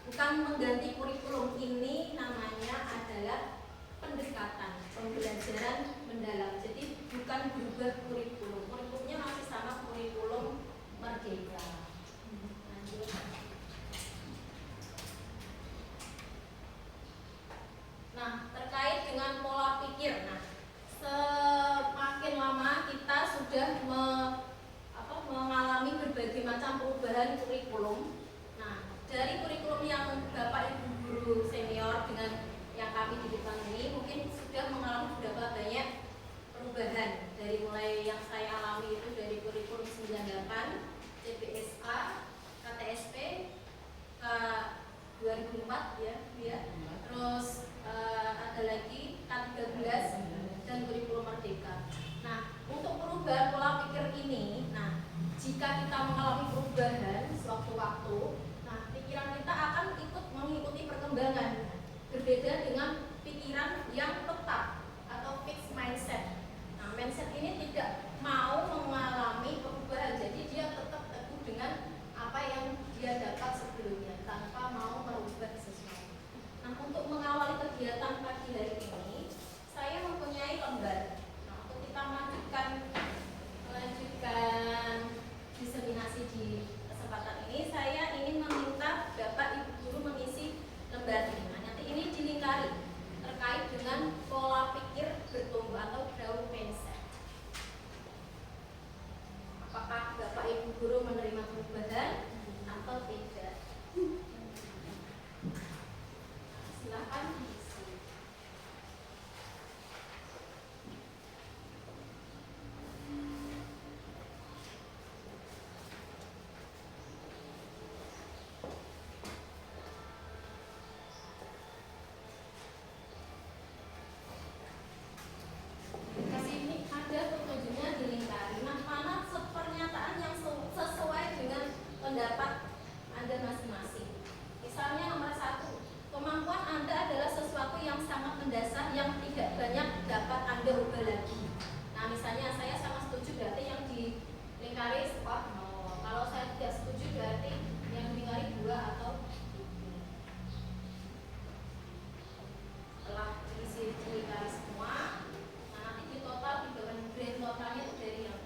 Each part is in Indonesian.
bukan mengganti kurikulum. Ini namanya adalah pendekatan pembelajaran mendalam. Jadi bukan berubah kurikulum. Kurikulumnya masih sama, kurikulum Merdeka. Lanjut. Nah, terkait dengan pola pikir. Nah, semakin lama kita sudah mengalami berbagai macam perubahan kurikulum. Nah, dari kurikulum yang Bapak Ibu guru senior dengan yang kami di depan ini mungkin sudah mengalami beberapa banyak perubahan. Dari mulai yang saya alami itu dari kurikulum 98, CBSA, KTSP, K 2004 ya. Terus ada lagi K13 dan kurikulum Merdeka. Nah, untuk perubahan pola pikir ini, nah jika kita mengalami perubahan sewaktu-waktu, nah pikiran kita akan ikut mengikuti perkembangan. Berbeda dengan pikiran yang tetap atau fixed mindset. Nah, mindset ini tidak mau mengalami perubahan, jadi dia tetap teguh dengan apa yang dia dapat sebelumnya tanpa mau merubah sesuatu. Nah, untuk mengawali kegiatan pagi hari ini, saya mempunyai lembar. Nah, untuk kita melanjutkan diseminasi di kesempatan ini, saya ingin meminta Bapak Ibu guru mengisi lembar ini. Nah, nanti ini dilingkari terkait dengan pola pikir bertumbuh atau growth mindset. Apakah Bapak Ibu guru menerima perubahan atau tidak? Silakan diisi. Kasih ini ada petunjuknya dilingkari. Nah, mana pernyataan yang sesuai dengan pendapat Anda masing-masing. Misalnya nomor 1, kemampuan Anda adalah sesuatu yang sangat mendasar yang tidak banyak dapat Anda ubah lagi. Nah, misalnya saya sangat setuju, berarti yang dilingkari spot 0. Kalau saya tidak setuju, berarti yang dilingkari 2 atau 3. Setelah diisi dilingkari semua, nah nanti di total di bawah grand totalnya itu dari yang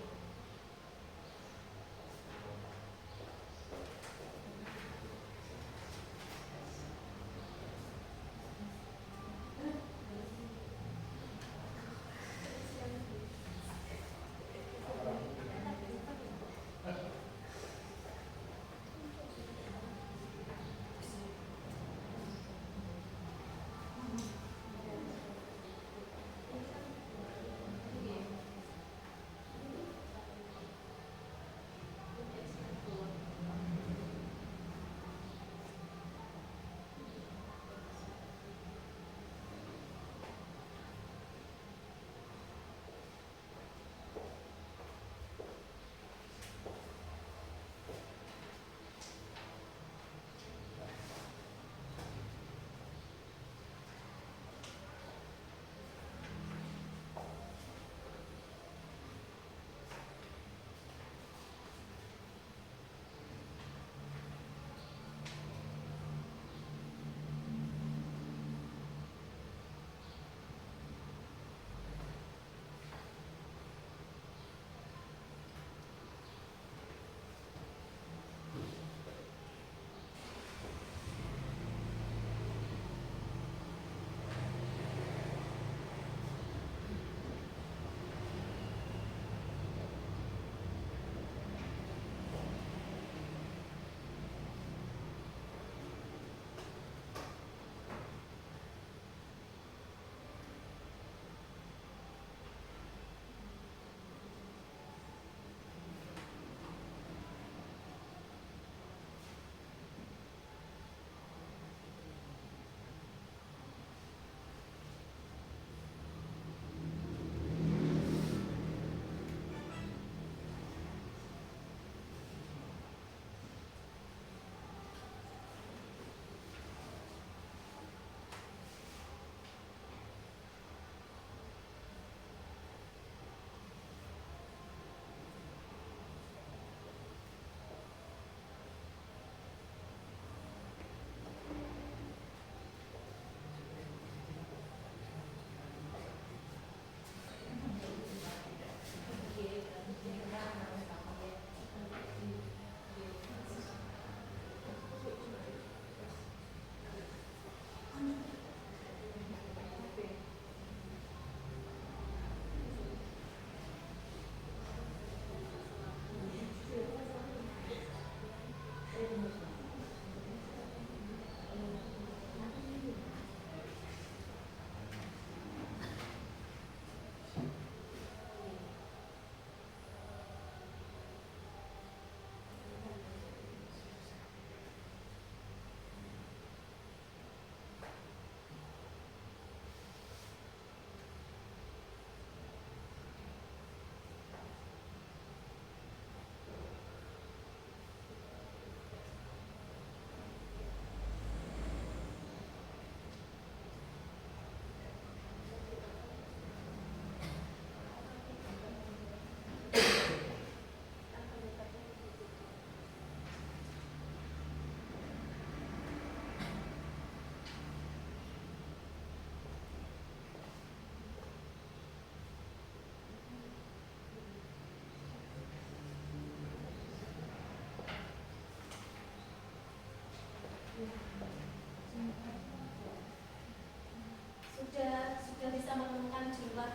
Sudah bisa menemukan jumlah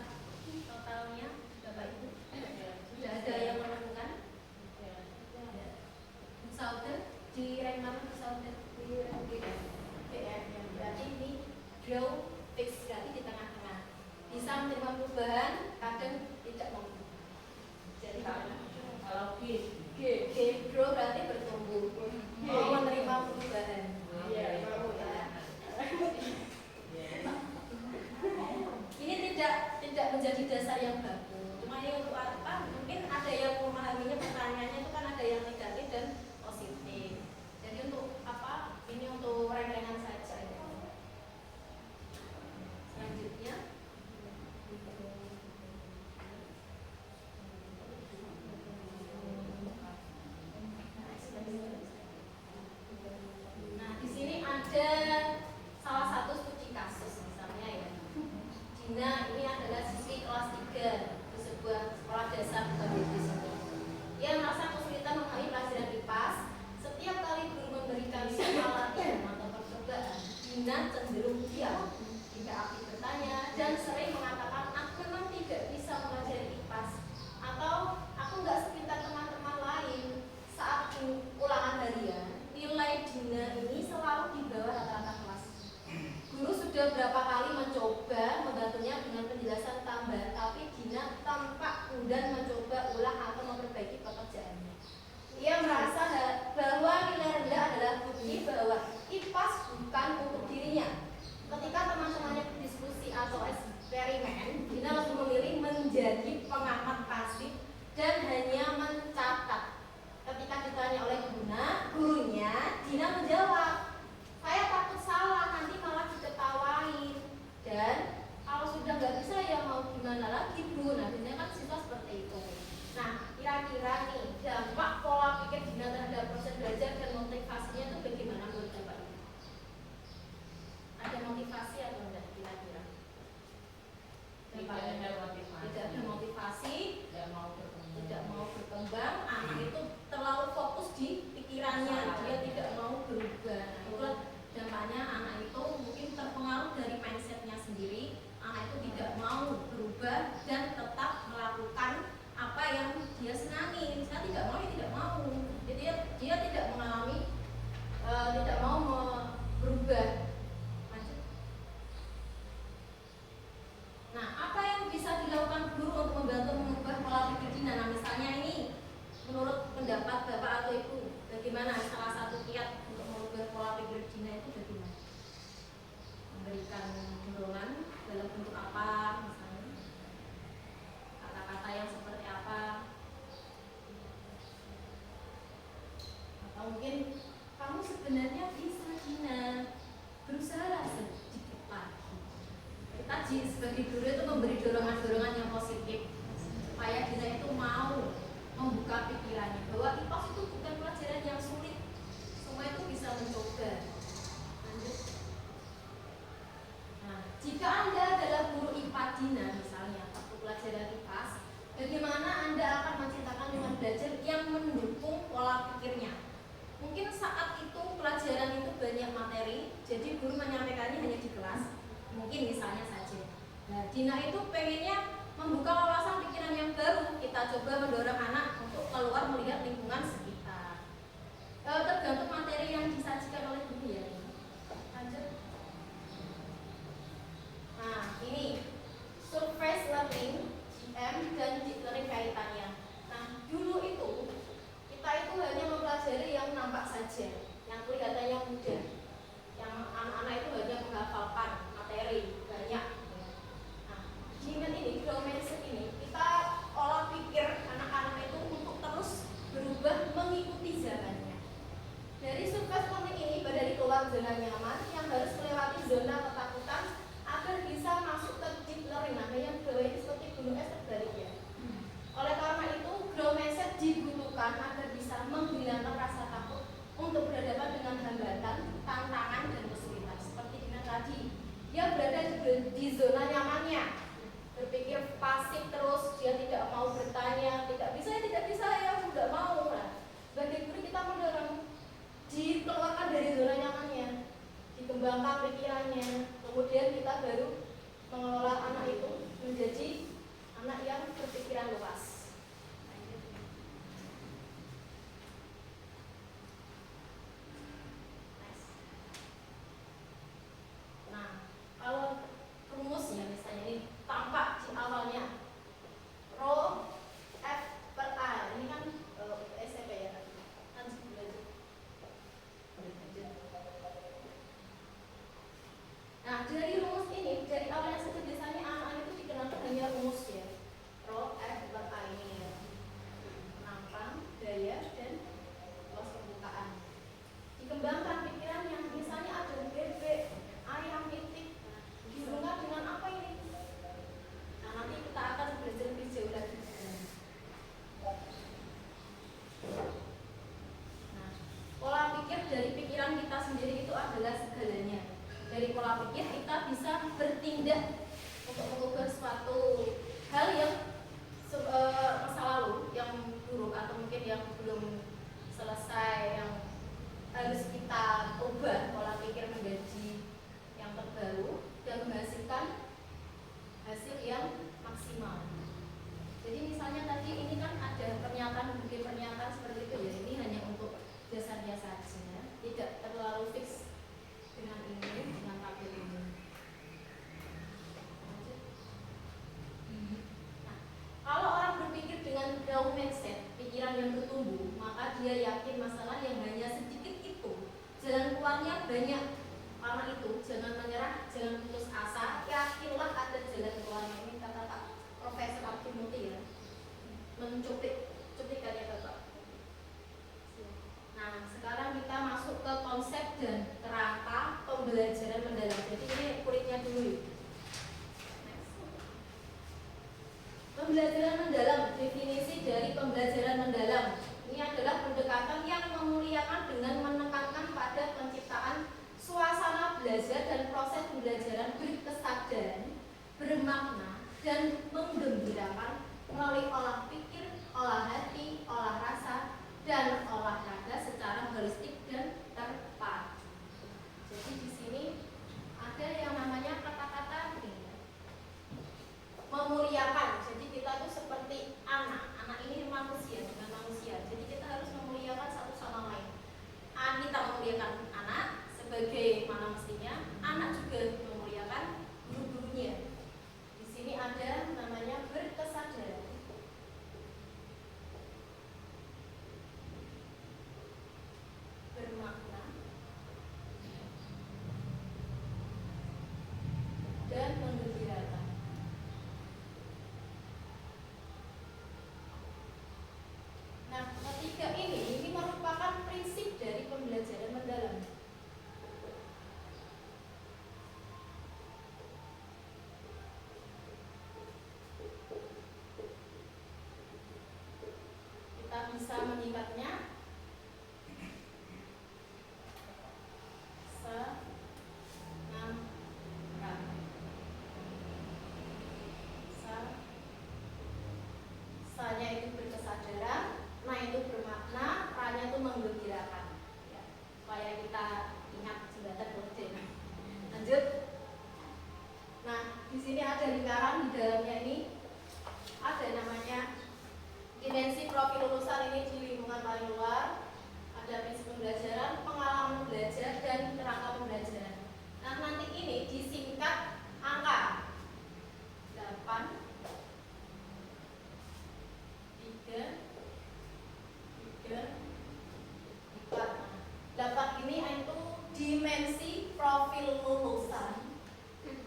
totalnya Bapak Ibu? Sudah ada yang menemukan? Sauder di rank mana Sauder? Di rank BF. Berarti ini grow fix, berarti di tengah-tengah. Bisa menerima perubahan, kadang tidak mau. Jadi kalau G grow berarti bertumbuh. Mau menerima perubahan. Iya, mau ya. Ini tidak menjadi dasar yang baku. Cuma ini untuk apa? Mungkin ada yang memahaminya, pertanyaannya itu kan ada yang negatif dan positif. Jadi untuk apa? Ini untuk reng-rengan saja. Selanjutnya, nah di sini ada salah satu studi kasus misalnya ya. Dina ini adalah siswi kelas 3 di sebuah sekolah dasar di sini. Ia merasa kesulitan memahami pelajaran IPAS. Setiap kali guru memberikan soal latihan atau percobaan, Dina cenderung diam jika aktif bertanya dan sering mengatakan aku memang tidak bisa mempelajari IPAS atau aku nggak sepintar teman-teman lain. Saat ulangan harian, nilai Dina ini selalu di bawah rata-rata kelas. Guru sudah berapa kali mencoba membantunya dengan penjelasan tambahan, tapi Dina tampak enggan mencoba ulang atau memperbaiki pekerjaannya. Ia merasa bahwa nilai rendah adalah bukti bahwa IPAS bukan untuk dirinya. Ketika teman-temannya berdiskusi atau eksperimen, Dina lebih memilih menjadi pengamat pasif dan hanya mencatat. Ketika ditanya oleh gurunya, Dina menjawab, saya takut salah, nanti malah diketawain. Dan kalau sudah nggak bisa ya mau gimana lagi Bu? Nah biasanya kan siswa seperti itu. Nah kira-kira nih dampak pola pikir Dina terhadap proses belajar dan motivasinya itu bagaimana menurut Bapak? Ada motivasi atau enggak kira-kira? tidak ada motivasi, Tidak ada motivasi, tidak mau berkembang, anak itu terlalu fokus di pikirannya, dia tidak mau berubah. Nah, itulah dampaknya anak itu mungkin terpengaruh dari mindsetnya sendiri. Anak itu tidak mau berubah dan tetap melakukan apa yang dia senangi. Misalnya tidak mau, ya tidak mau. Jadi dia tidak mengalami, tidak mau berubah. Nah, apa yang bisa dilakukan guru untuk membantu mengubah pola pikir Dina? Nah, misalnya ini, menurut pendapat Bapak atau Ibu, bagaimana salah satu kiat untuk mengubah pola pikir Dina itu bagaimana? Memberikan dorongan dalam bentuk apa, misalnya? Kata-kata yang seperti apa? Atau mungkin, kamu sebenarnya bisa Dina, berusahalah sedikit lagi. Kita sebagai guru itu memberi dorongan-dorongan yang positif supaya Dina itu mau membuka pikirannya bahwa IPAS itu bukan pelajaran yang sulit, semua itu bisa mencoba. Lanjut. Nah, jika Anda adalah guru IPA Dina misalnya waktu pelajaran IPAS, bagaimana Anda akan menciptakan lingkungan belajar yang mendukung pola pikirnya? Mungkin saat itu pelajaran itu banyak materi, jadi guru menyampaikannya hanya di kelas. Mungkin misalnya saja. Nah, Dina itu pengennya membuka wawasan pikiran yang baru. Kita coba mendorong anak untuk keluar melihat lingkungan sekitar. Tergantung materi yang disajikan oleh guru ya. Lanjut. Nah, ini surface learning, GM dan deep learning kaitannya. Nah, dulu itu kita itu hanya mempelajari yang nampak saja, yang kelihatannya mudah. Yang anak-anak itu hanya menghafalkan materi banyak. Nah, GMAT ini, grow mindset ini, kita olah pikir anak-anak itu untuk terus berubah mengikuti zamannya. Dari surface learning ini, dari keluar zona nyaman yang harus melewati zona ketakutan agar bisa masuk ke deep learning. Nah, yang bawah ini seperti gunung es terbalik ya. Oleh karena itu, grow mindset dibutuhkan agar bisa menghilangkan rasa takut untuk berhadapan dengan hambatan, tantangan, dan kesulitan. Seperti Dina tadi, dia berada di zona nyamannya, berpikir pasif terus, dia tidak mau bertanya, tidak bisa ya, tidak mau. Nah, sebagai guru kita mendorong dikeluarkan dari zona nyamannya, dikembangkan pikir dari pikiran kita sendiri itu adalah segalanya. Dari pola pikir kita bisa bertindak untuk mengubah suatu hal yang masa lalu yang buruk atau mungkin yang belum selesai, yang harus kita ubah pola pikir menjadi yang terbaru dan menghasilkan hasil yang maksimal. Jadi misalnya tadi ini kan ada pernyataan, bikin pernyataan seperti itu ya, ini hanya untuk dasarnya saja, tidak terlalu fix dengan ini, dengan tabel ini. Nah, kalau orang berpikir dengan growth mindset, pikiran yang bertumbuh, maka dia yakin masalah yang hanya sedikit itu, jalan keluarnya banyak. Karena itu jangan menyerah, jangan putus asa, yakinlah ada jalan keluarnya. Ini kata Profesor Abdul ya, cuplikannya Bapak. Nah, sekarang kita masuk ke konsep dan kerangka pembelajaran mendalam. Jadi ini kulitnya dulu. Next. Pembelajaran mendalam, definisi dari pembelajaran mendalam. Ini adalah pendekatan yang memuliakan dengan menekankan pada penciptaan suasana belajar dan proses pembelajaran berkesadaran, bermakna, dan menggembirakan melalui olah pikir, olah hati, olah rasa, dan olahraga secara holistik dan terpadu. Jadi di sini ada yang namanya kata-kata ini, memuliakan. Jadi kita tuh seperti anak ini manusia dengan manusia. Jadi kita harus memuliakan satu sama lain. Kita memuliakan anak sebagai mana mestinya, anak juga memuliakan guru-gurunya. Di sini ada namanya berkesadaran, bermakna, dan menggembirakan. Nah, ketiga ini merupakan prinsip dari pembelajaran mendalam. Kita bisa menyingkatnya Sa-nya itu berkesadaran, na itu bermakna, ra-nya itu menggembirakan. Ya, supaya kita ingat jembatan Borden. Lanjut. Nah, di sini ada lingkaran, di dalamnya ini ada namanya dimensi profil lulusan, ini di lingkungan paling luar. Ada prinsip pembelajaran, pengalaman belajar, dan kerangka pembelajaran. Nah, nanti ini disingkat angka 8 3 4. Nah, 8 ini itu dimensi profil lulusan.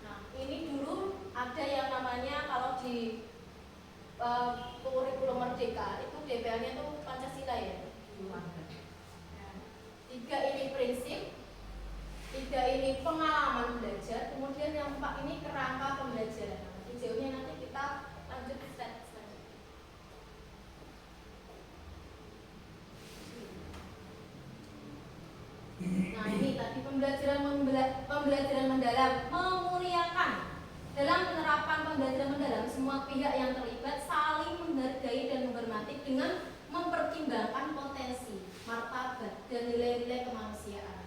Nah, ini dulu ada yang namanya kalau di kurikulum Merdeka itu DPA-nya itu Pancasila ya. 3 ini prinsip, 3 ini pengalaman belajar, kemudian yang 4 ini kerangka pembelajaran. Nah, jauhnya nanti kita lanjut step selanjutnya. Nah, ini tadi pembelajaran mendalam, memuliakan. Dalam penerapan pembelajaran mendalam, semua pihak yang terlibat saling menghargai dan menghormati dengan mempertimbangkan potensi, martabat, dan nilai-nilai kemanusiaan.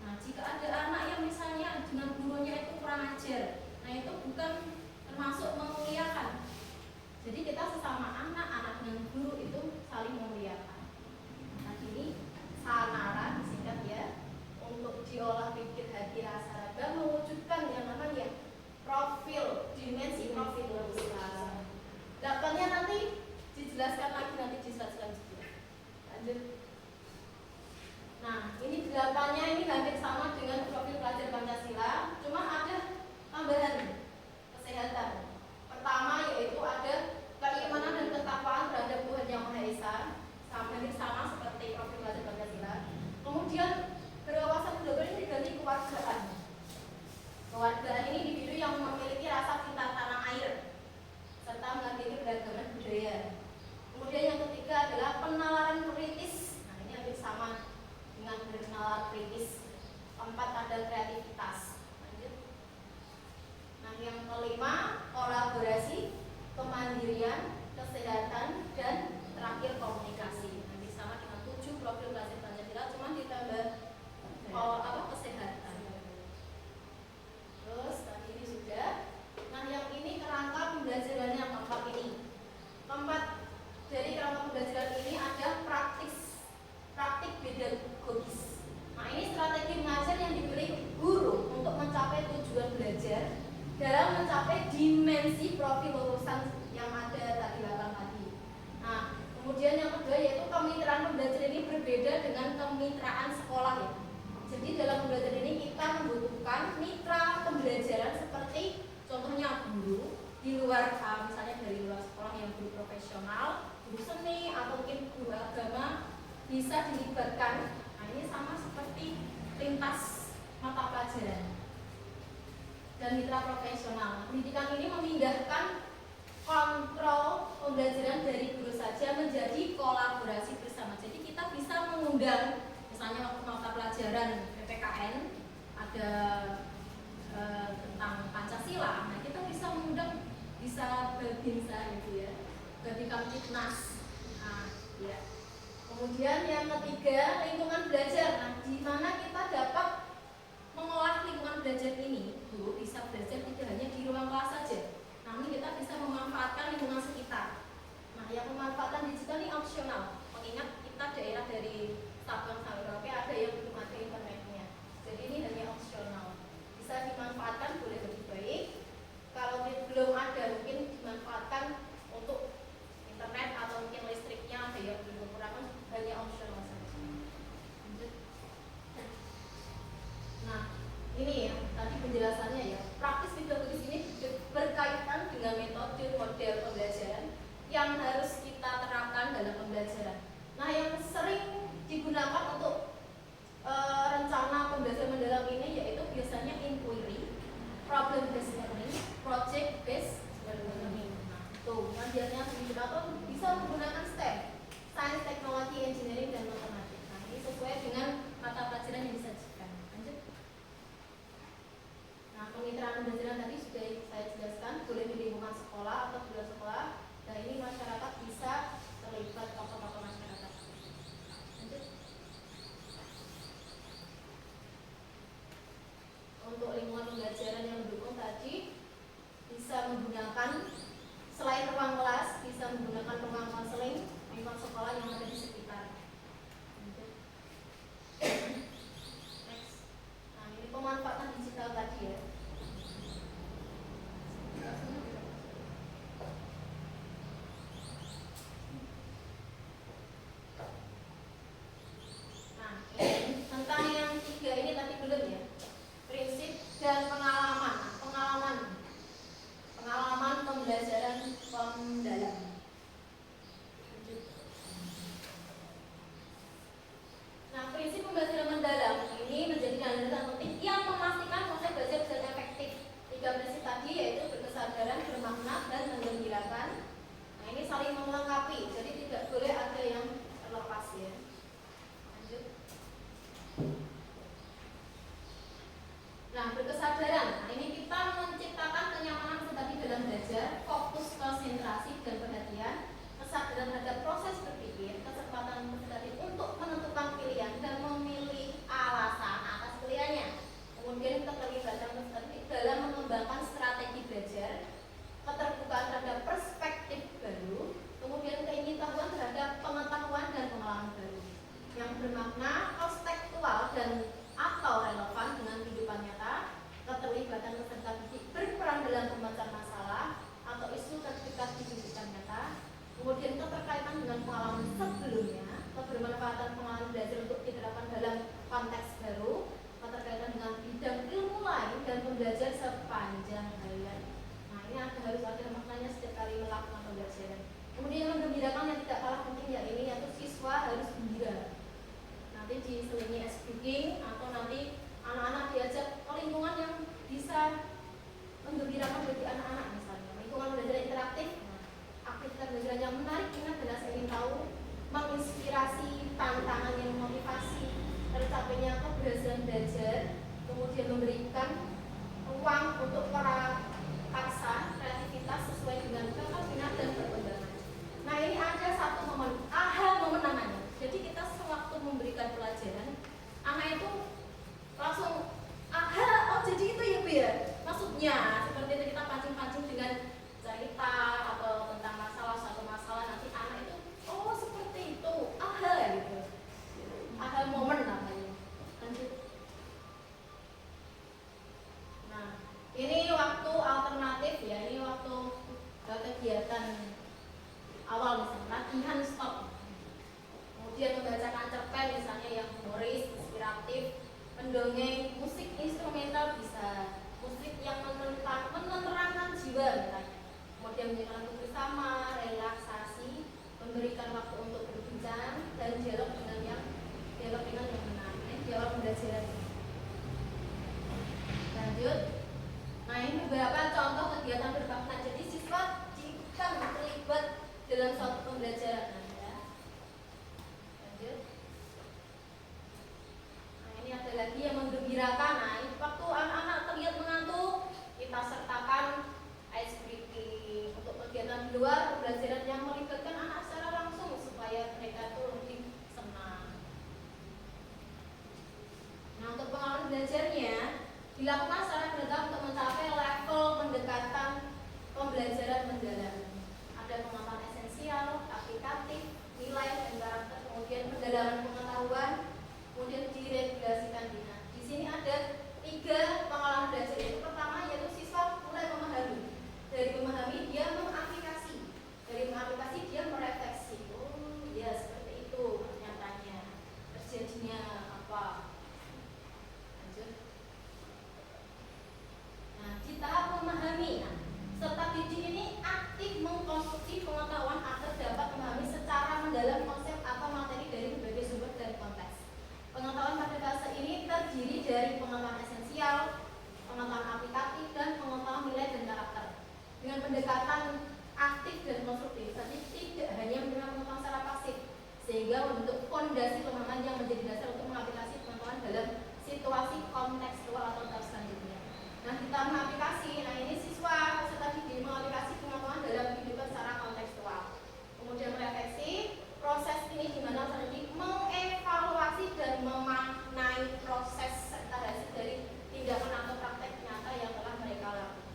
Nah, jika ada anak yang misalnya dengan gurunya itu kurang ajar, nah itu bukan termasuk memuliakan. Jadi kita sesama anak dengan guru itu saling memuliakan. Nah, ini sanara disingkat ya, untuk diolah pikir hati rasa raga mewujudkan yang namanya profil, dimensi profil lulusan. 8-nya nanti dijelaskan lagi nanti di slide selanjutnya. Lanjut. Nah, ini 8-nya ini hampir sama dengan profil pelajar Pancasila, cuma ada tambahan kesehatan. Pertama yaitu ada keimanan dan ketakwaan terhadap Tuhan Yang Maha Esa, hampir sama seperti profil pelajar Pancasila. Kemudian dan kreativitas. Lanjut. Nah, yang kelima, kolaborasi, kemandirian, kesehatan, dan terakhir komunikasi. Nanti sama dengan 7 profil belajar Pancasila, cuma ditambah kesehatan. Terus tadi ini sudah. Nah, yang ini kerangka pembelajaran yang keempat ini. Keempat dari kerangka pembelajaran ini ada praktik pedagogis. Nah, ini strategi mengajar yang dipilih guru untuk mencapai tujuan belajar dalam mencapai dimensi profil lulusan yang ada tadi 8 tadi. Nah, kemudian yang kedua yaitu kemitraan pembelajaran ini berbeda dengan kemitraan sekolah ya. Jadi dalam pembelajaran ini kita membutuhkan mitra pembelajaran seperti contohnya guru di luar misalnya dari luar sekolah yang guru profesional, guru seni atau mungkin guru agama bisa dilibatkan. Nah, ini sama seperti lintas mata pelajaran dan mitra profesional. Pendidikan ini memindahkan kontrol pembelajaran dari guru saja menjadi kolaborasi bersama. Jadi kita bisa mengundang misalnya waktu mata pelajaran PPKN ada tentang Pancasila. Nah, kita bisa mengundang bisa berbinsa gitu ya, ketika Kamtibnas. Nah, ya. Kemudian yang ketiga, lingkungan belajar. Nah, di mana kita dapat mengolah lingkungan belajar ini. Guru bisa belajar tidak hanya di ruang kelas saja, namun kita bisa memanfaatkan lingkungan sekitar. Nah, yang pemanfaatan digital ini opsional. Mengingat kita daerah dari Sabang sampai Merauke ada yang belum ada internetnya. Jadi ini hanya opsional. Bisa dimanfaatkan boleh lebih baik. Kalau belum ada mungkin dimanfaatkan untuk internet atau mungkin listriknya ada yang belum kekurangan, hanya opsional saja. Nah, ini ya tadi penjelasannya ya. Praktis pedagogis ini berkaitan dengan metode model pembelajaran yang harus kita terapkan dalam pembelajaran. Nah, yang sering digunakan untuk rencana pembelajaran mendalam ini yaitu biasanya inquiry, problem based learning, project based learning. Nah, tuh pengajarnya atau bisa menggunakan STEM, Science, Technology, Engineering, dan Matematik. Nah, ini sesuai dengan mata pelajaran yang disajikan. Lanjut. Nah, kemitraan pembelajaran tadi sudah saya jelaskan, boleh di lingkungan sekolah atau di luar sekolah. Dan ini masyarakat bisa terlibat tokoh-tokoh masyarakat. Lanjut. Untuk lingkungan pembelajaran yang mendukung tadi bisa menggunakan selain ruang kelas, bisa menggunakan ruang konseling, lingkungan sekolah yang ada di sekitar. Next. Nah, ini pemanfaatan digital tadi ya. Nah, tentang yang 3 ini tadi belum ya. Prinsip dan pengalaman pembelajaran mendalam. Nah, prinsip pembelajaran mendalam ini menjadi landasan penting yang memastikan proses belajar bisa efektif. 3 prinsip tadi yaitu berkesadaran, bermakna, dan menggembirakan. Nah, ini saling melengkapi, jadi tidak boleh ada yang terlepas ya. Lanjut. Nah, berkesadaran. Nah, ini kita menciptakan kenyamanan tadi dalam belajar, fokus, konsentrasi, dan perhatian, kesadaran terhadap proses berpikir, kesempatan berpikir untuk menentukan pilihan dan memilih alasan atas pilihannya. Kemudian keterlibatan dalam mengembangkan strategi belajar, keterbukaan terhadap perspektif baru, kemudian keingintahuan terhadap pengetahuan dan pengalaman baru yang bermakna kontekstual dan atau relevan dengan kehidupan nyata, keterlibatan peserta didik berperan dalam pemecahkan masalah atau isu terdekat di kehidupan nyata, kemudian keterkaitan dengan pengalaman sebelumnya, kebermanfaatan pengalaman belajar untuk diterapkan dalam konteks baru, keterkaitan dengan bidang ilmu lain dan pembelajar sepanjang harian. Nah, ini harus ada maknanya setiap kali melakukan pembelajaran. Kemudian menggembirakan yang tidak kalah penting ya ini yaitu siswa harus gembira. Nanti diselingi speaking atau nanti anak-anak diajak ke lingkungan yang bisa menggembirakan bagi anak-anak misalnya lingkungan belajar interaktif, aktivitas belajar yang menarik, minat dan saya ingin tahu, menginspirasi, tantangan yang memotivasi, tercapainya keberhasilan belajar, kemudian memberikan ruang untuk para paksa kreativitas sesuai dengan bakat minat dan perkembangan. Nah, ini ada satu momen, momen namanya. Jadi kita sewaktu memberikan pelajaran, anak itu langsung oh jadi itu ya Bu ya, maksudnya seperti itu. Kita pancing-pancing dengan cerita atau tentang satu masalah, nanti anak itu oh seperti itu, gitu. Momen namanya. Lanjut. Nah, ini waktu alternatif ya, ini waktu kegiatan awal misalnya latihan stop, kemudian membacakan cerpen misalnya yang humoris, inspiratif, mendongeng, musik instrumental bisa, musik yang menerangkan jiwa misalnya, kemudian menyekolahkan bersama, relaksasi, memberikan waktu untuk berbincang dan dialog dengan yang menarik. Ini dialog pembelajaran. Lanjut. Nah, ini beberapa contoh kegiatan bermakna. Jadi siswa jika terlibat dalam suatu pembelajaran, ya. Lanjut. Nah, ini ada lagi yang menggembirakan. Nah, ini waktu anak-anak terlihat mengantuk, kita sertakan ice breaking untuk kegiatan di luar pembelajaran yang melibatkan anak secara langsung supaya mereka itu lebih senang. Nah, untuk pengalaman belajarnya dilakukan secara bertahap untuk mencapai level pendekatan pembelajaran mendalam. Ada pengetahuan esensial, aplikatif, nilai dan karakter, kemudian pendalaman pengetahuan, kemudian diregulasikan. Nah, di sini ada 3 pengalaman belajar. Yang pertama yaitu siswa mulai memahami. Dari memahami dia mengaplikasi, dari mengaplikasi dia merefleksi. Oh ya seperti itu nyatanya terjadinya apa. Lanjut. Nah, di tahap memahami, serta didik ini aktif mengkonstruksi pengetahuan agar dapat memahami secara mendalam konsep atau materi dari berbagai sumber dan konteks. Pengetahuan pada fase ini terdiri dari pengetahuan esensial, pengetahuan aplikatif, dan pengetahuan nilai dan karakter. Dengan pendekatan aktif dan konstruktif, jadi tidak hanya menerima pengetahuan secara pasif, sehingga membentuk fondasi pemahaman yang menjadi dasar untuk mengaplikasi pengetahuan dalam situasi kontekstual atau tahap selanjutnya. Nah, kita mengaplikasi, nah ini siswa peserta didik mengaplikasi pengetahuan dalam kehidupan secara kontekstual. Kemudian merefleksi, proses ini di mana terjadi mengevaluasi dan memaknai proses serta hasil dari tindakan atau praktek nyata yang telah mereka lakukan.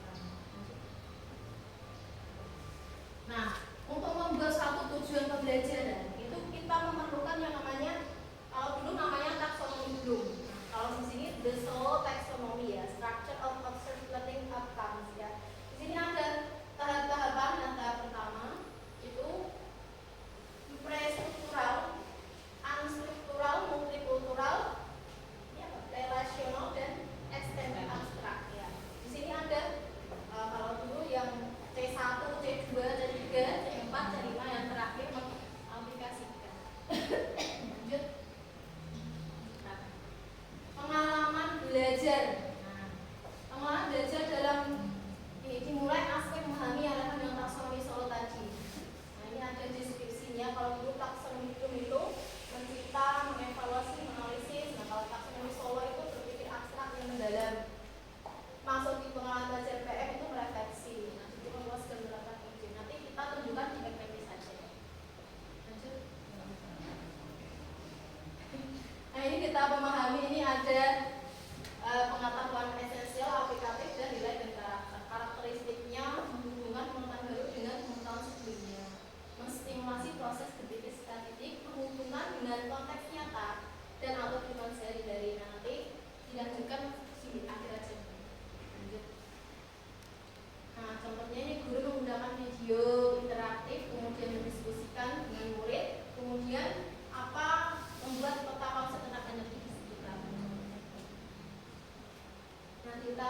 Nah, untuk membuat suatu tujuan pembelajaran itu kita memerlukan yang namanya, kalau dulu namanya taksonomi Bloom. Nah, kalau di sini the solo taxonomy ya, structure of observed learning outcomes ya. Di sini ada tahap-tahapan. Dan tahap pertama itu prestruktural, unstruktural, multikultural, ya, relasional dan ekstensif abstrak ya. Di sini ada kalau dulu yang C1, C2, C3, C4, C5 yang terakhir mengaplikasikan. Lanjut. Nah, pengalaman belajar. Nah, pengalaman belajar dalam ini dimulai aspek memahami yang relevan dengan taksonomi Solo tadi. Nah, ini ada deskripsinya. Kalau dulu taksonomi itu mencipta, mengevaluasi, menganalisis. Nah, kalau taksonomi Solo itu berpikir abstrak yang mendalam. Masuk di pengalaman belajar PM itu merefleksi. Nanti kita membuat gambaran ide. Nanti kita tunjukkan di PPT saja. Lanjut. Nah, ini kita memahami, ini ada pengetahuan esensial, aplikatif, dan nilai dan karakter. Karakteristiknya menghubungkan pengetahuan baru dengan pengetahuan sebelumnya, menstimulasi proses berpikir secara kritik, menghubungkan dengan konteks nyata dan atau kehidupan sehari-hari. Nanti dilanjutkan di akhir aja. Lanjut. Nah, contohnya ini guru menggunakan video interaktif, kemudian mendiskusikan dengan murid, kemudian apa membuat peta konsep tentang energi di sekitar. Nah, kita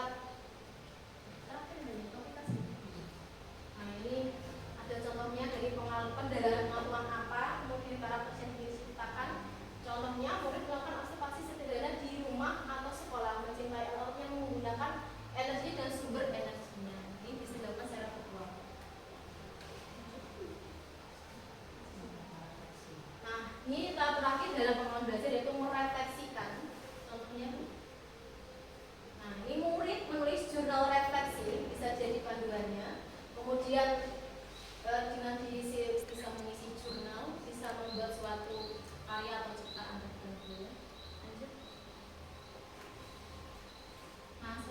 terakhir dari aplikasi. Nah, ini ada contohnya dari pendalaman pengetahuan apa, kemudian karakter yang diciptakan. Contohnya murid melakukan observasi sederhana di rumah atau sekolah, mencintai alat yang menggunakan energi dan sumber energinya. Ini bisa dilakukan secara virtual. Nah, ini tahap terakhir dalam pengalaman belajar yaitu merefleksikan. Contohnya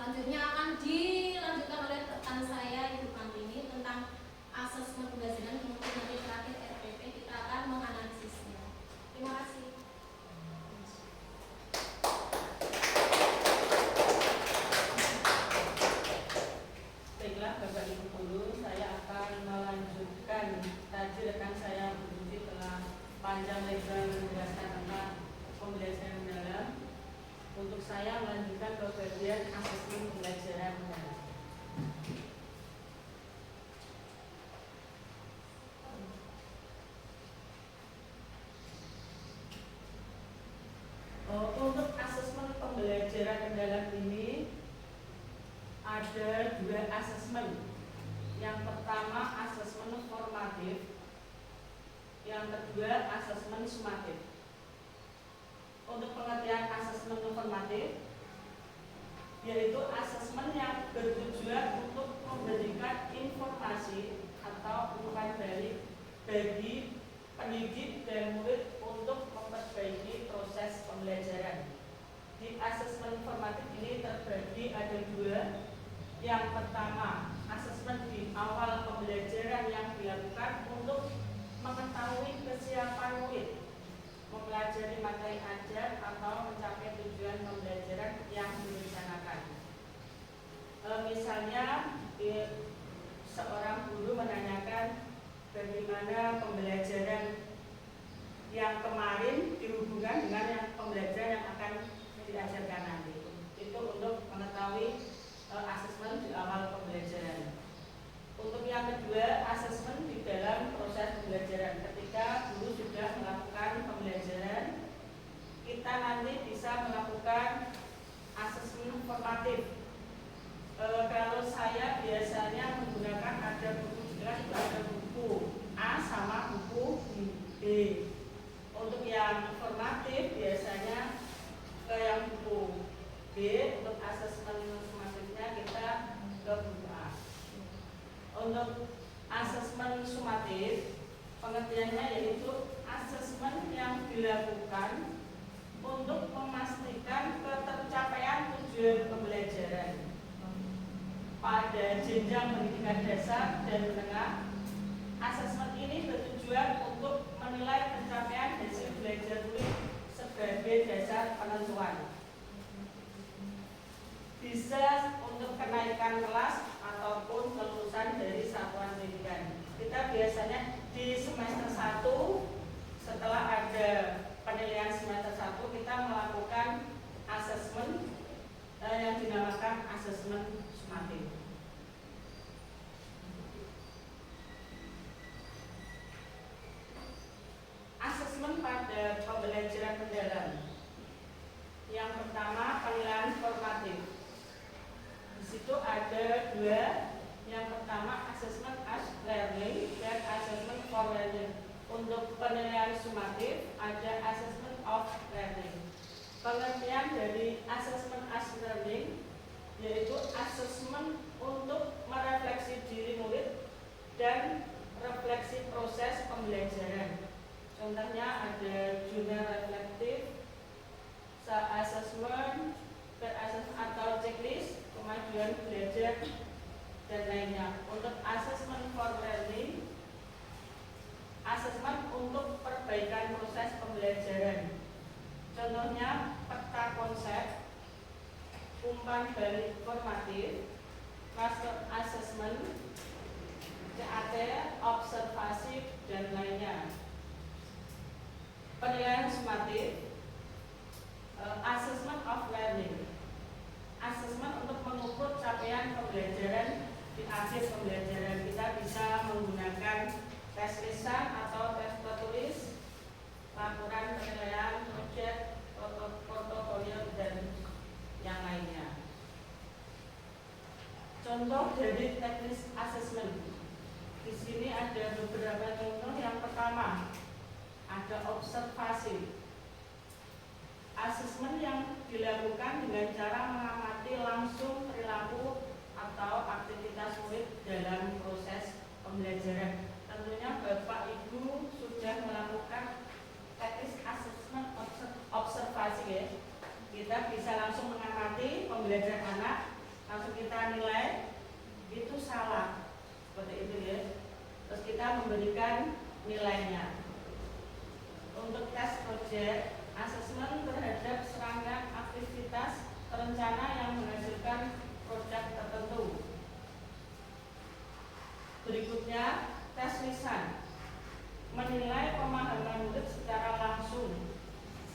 selanjutnya akan dilanjutkan oleh rekan saya Ibu Kantini tentang asesmen pembelajaran, kemudian nanti terakhir RPP kita akan menganalisisnya. Terima kasih. Baiklah Bapak Ibu guru, saya akan melanjutkan tadi rekan saya Bu Lucy telah panjang lebar menjelaskan tentang pembelajaran mendalam. Untuk saya melanjutkan ke bagian asesmen pembelajaran mendalam. Untuk asesmen pembelajaran mendalam ini ada dua asesmen. Yang pertama asesmen formatif, yang kedua asesmen sumatif. Untuk pengertian asesmen formatif, yaitu asesmen yang bertujuan untuk memberikan informasi atau umpan balik bagi pendidik dan murid untuk memperbaiki proses pembelajaran. Di asesmen formatif ini terbagi ada dua. Yang pertama, asesmen di awal pembelajaran yang dilakukan untuk mengetahui kesiapan murid mempelajari materi ajar atau mencapai tujuan pembelajaran yang direncanakan. Misalnya, seorang guru menanyakan bagaimana pembelajaran yang kemarin dihubungkan dengan yang pembelajaran yang akan diajarkan nanti. Itu untuk mengetahui asesmen di awal pembelajaran. Untuk yang kedua, asesmen di dalam proses pembelajaran. Ketika guru sudah melakukan pembelajaran, kita nanti bisa melakukan asesmen formatif. Kalau saya biasanya menggunakan ada buku jelas, ada buku A sama buku B. Untuk yang formatif biasanya ke yang buku B. Untuk asesmen formatifnya kita ke buku A. Untuk asesmen sumatif, pengertiannya yaitu asesmen yang dilakukan untuk memastikan ketercapaian tujuan pembelajaran pada jenjang pendidikan dasar dan menengah. Asesmen ini bertujuan untuk menilai pencapaian hasil belajar murid sebagai dasar penentuan. Bisa untuk kenaikan kelas ataupun kelulusan dari satuan pendidikan. Kita biasanya di semester 1 setelah ada penilaian semester 1 kita melakukan asesmen yang dinamakan asesmen sumatif. Asesmen pada pembelajaran mendalam. Yang pertama penilaian formatif. Di situ ada dua. Yang pertama asesmen as learning dan asesmen for learning. Untuk penilaian sumatif ada assessment of learning. Pengertian dari asesmen as learning yaitu asesmen untuk merefleksi diri murid dan refleksi proses pembelajaran. Contohnya ada jurnal reflektif, self-assessment, atau checklist, kemajuan belajar, dan lainnya. Untuk assessment for learning, asesmen untuk perbaikan proses pembelajaran. Contohnya peta konsep, umpan balik formatif, cluster assessment, CAT, observasi, dan lainnya. Penilaian sumatif, assessment of learning, asesmen untuk mengukur capaian pembelajaran di akhir pembelajaran. Kita bisa menggunakan tes lisan atau tes tertulis, laporan penilaian, proyek, portofolio, dan yang lainnya. Contoh dari teknis asesmen. Di sini ada beberapa contoh. Yang pertama, ada observasi. Asesmen yang dilakukan dengan cara mengamati langsung perilaku atau aktivitas murid dalam proses pembelajaran. Tentunya Bapak Ibu sudah melakukan teknis asesmen observasi ya. Kita bisa langsung mengamati pembelajaran anak langsung kita nilai itu salah, seperti itu ya. Terus kita memberikan nilainya. Untuk tes project, asesmen terhadap serangkaian aktivitas terencana yang menghasilkan produk tertentu. Berikutnya, tes lisan, menilai pemahaman murid secara langsung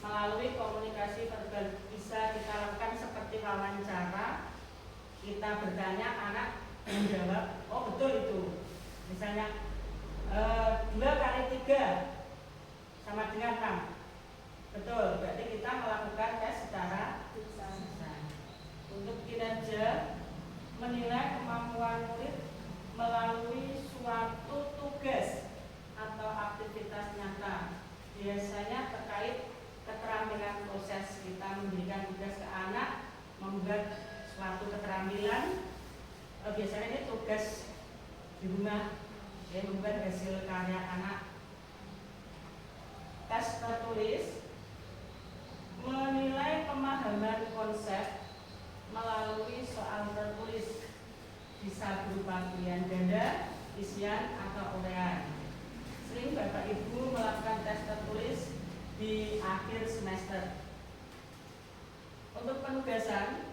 melalui komunikasi verbal. Bisa kita lakukan seperti wawancara, kita bertanya, anak menjawab, oh betul itu. Misalnya 2 kali 3 sama dengan 6. Betul, berarti kita melakukan tes secara lisan. Untuk kinerja, menilai kemampuan murid melalui suatu tugas atau aktivitas nyata. Biasanya terkait keterampilan proses. Kita memberikan tugas ke anak membuat suatu keterampilan. Biasanya ini tugas di rumah, ya, membuat hasil karya anak. Tes tertulis, menilai pemahaman konsep melalui soal tertulis. Bisa berupa pilihan ganda, isian, atau uraian. Sering Bapak Ibu melakukan tes tertulis di akhir semester. Untuk penugasan,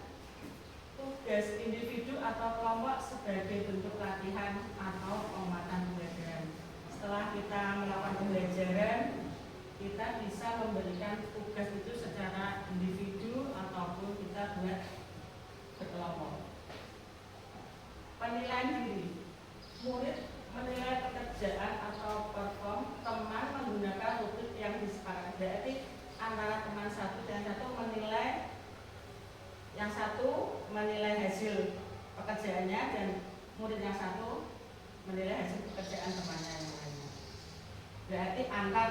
tugas individu atau kelompok sebagai bentuk latihan atau penguatan pembelajaran. Setelah kita melakukan pembelajaran, kita bisa memberikan tugas itu secara individu ataupun kita buat berkelompok. Penilaian diri, murid menilai pekerjaan atau perform teman menggunakan rubrik yang disepakati. Berarti antara teman satu dan satu menilai, yang satu menilai hasil pekerjaannya dan murid yang satu menilai hasil pekerjaan temannya yang lainnya. Berarti antar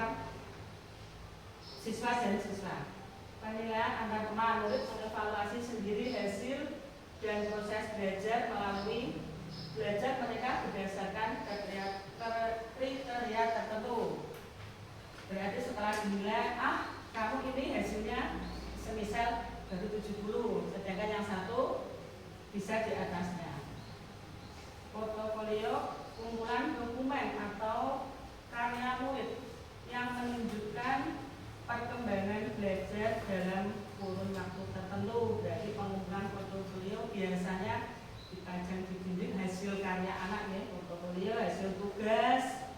siswa dan siswa. Penilaian antar teman, murid mengevaluasi sendiri hasil dan proses belajar melalui belajar mereka berdasarkan kriteria tertentu. Berarti setelah dinilai, kamu ini hasilnya semisal baru 70, sedangkan yang satu bisa di atasnya. Portofolio, kumpulan dokumen atau karya murid yang menunjukkan perkembangan belajar dalam kurun waktu tertentu. Berarti pengumpulan portofolio biasanya dipajang di dinding hasil karya anak ya, portofolio, hasil tugas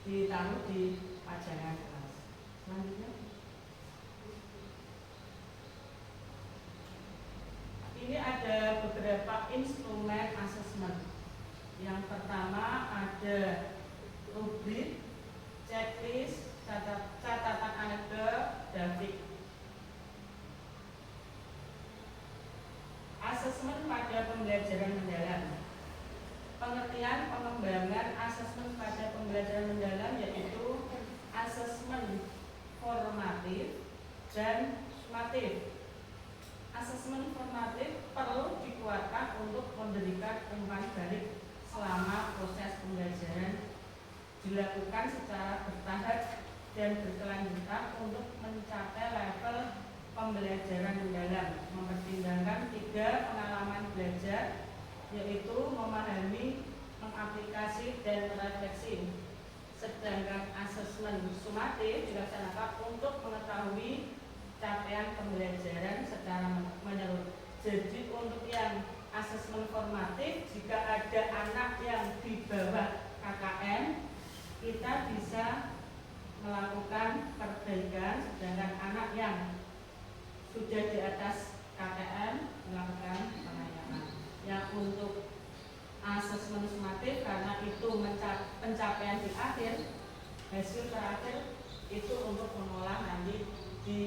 ditaruh di pajangan kelas. Selanjutnya, ini ada beberapa instrumen asesmen. Yang pertama ada rubrik, checklist, catatan anekdot, grafik. Asesmen pada pembelajaran mendalam. Pengertian pengembangan asesmen pada pembelajaran mendalam yaitu asesmen formatif dan sumatif. Asesmen formatif perlu dikuatkan untuk memberikan umpan balik selama proses pembelajaran dilakukan secara bertahap dan berkelanjutan untuk mencapai level pembelajaran mendalam, mempertimbangkan 3 pengalaman belajar, yaitu memahami, mengaplikasi, dan merefleksi. Sedangkan asesmen sumatif dilaksanakan untuk mengetahui capaian pembelajaran secara menyeluruh. Jadi untuk yang asesmen formatif, jika ada anak yang di bawah KKM, kita bisa melakukan perbaikan, sedangkan anak yang sudah di atas KKM melakukan pengayaman. Yang untuk asesmen sumatif karena itu pencapaian di akhir, hasil terakhir itu untuk mengolah nanti di